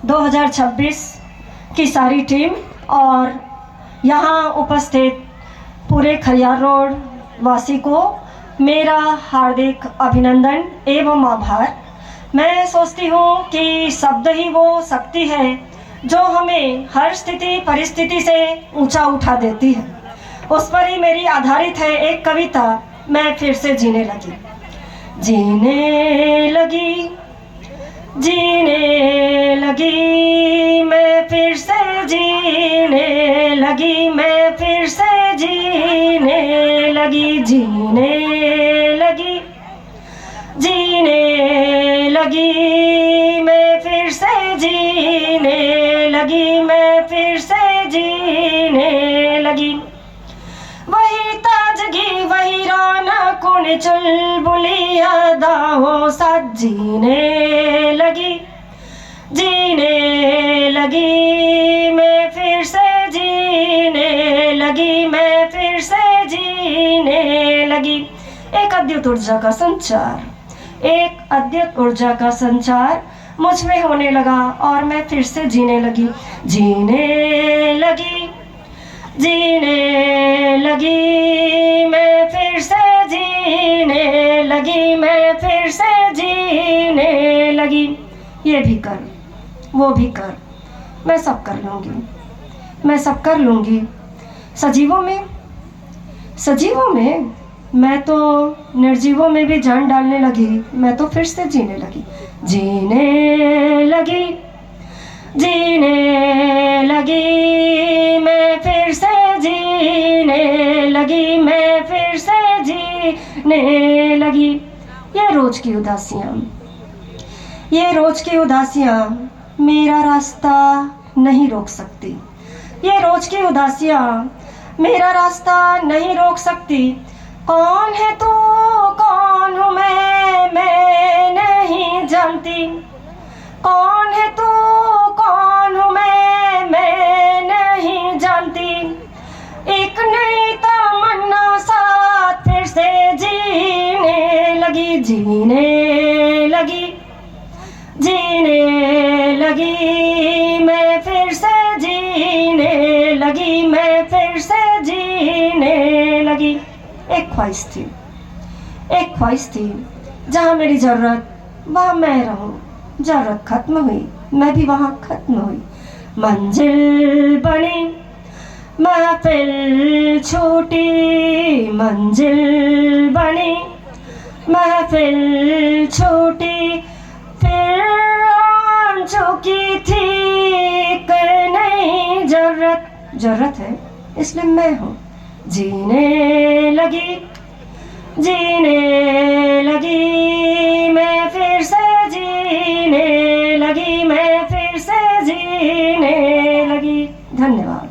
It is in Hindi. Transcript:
2026 की सारी टीम और यहाँ उपस्थित पूरे खलियार रोड वासी को मेरा हार्दिक अभिनंदन एवं आभार। मैं सोचती हूँ कि शब्द ही वो शक्ति है जो हमें हर स्थिति परिस्थिति से ऊंचा उठा देती है। उस पर ही मेरी आधारित है एक कविता, मैं फिर से जीने लगी। जीने लगी, जीने लगी, मैं फिर से जीने लगी, मैं फिर से जीने लगी, जीने लगी, जीने लगी, मैं फिर से जीने लगी, मैं फिर से जीने लगी। वही ताजगी वही रौनक चुलबुली अदाओं साथ जीने लगी, जीने लगी, मैं फिर से जीने लगी, मैं फिर से जीने लगी। एक अद्भुत ऊर्जा का संचार, एक अद्भुत ऊर्जा का संचार मुझ में होने लगा और मैं फिर से जीने लगी, जीने लगी, जीने लगी, मैं फिर से जीने लगी, मैं फिर से जीने लगी। ये भी कर, वो भी कर, मैं सब कर लूँगी, मैं सब कर लूँगी। सजीवों में मैं तो निर्जीवों में भी जान डालने लगी, मैं तो फिर से जीने लगी, जीने लगी, जीने लगी, मैं फिर से जीने लगी, मैं फिर से जीने लगी। ये रोज की उदासियाँ, ये रोज की उदासियाँ मेरा रास्ता नहीं रोक सकती। ये रोज की उदासियाँ मेरा रास्ता नहीं रोक सकती। कौन है तू, कौन हूँ मैं नहीं जानती। कौन है तू, कौन हूँ मैं नहीं जानती। एक नई तमन्ना साथ फिर से जीने लगी, जीने लगी, जीने लगी, मैं फिर से जीने लगी, मैं फिर से जीने लगी। एक ख्वाहिश थी, एक ख्वाहिश थी, जहाँ मेरी ज़रूरत वहाँ मैं रहूँ। ज़रूरत खत्म हुई, मैं भी वहाँ खत्म हुई। मंजिल बनी, महफिल छूटी, मंजिल बनी, महफिल छूटी, फिर आन चुकी थी एक नई ज़रूरत है, इसलिए मैं हूँ। जीने लगी, जीने लगी, मैं फिर से जीने लगी, मैं फिर से जीने लगी। धन्यवाद।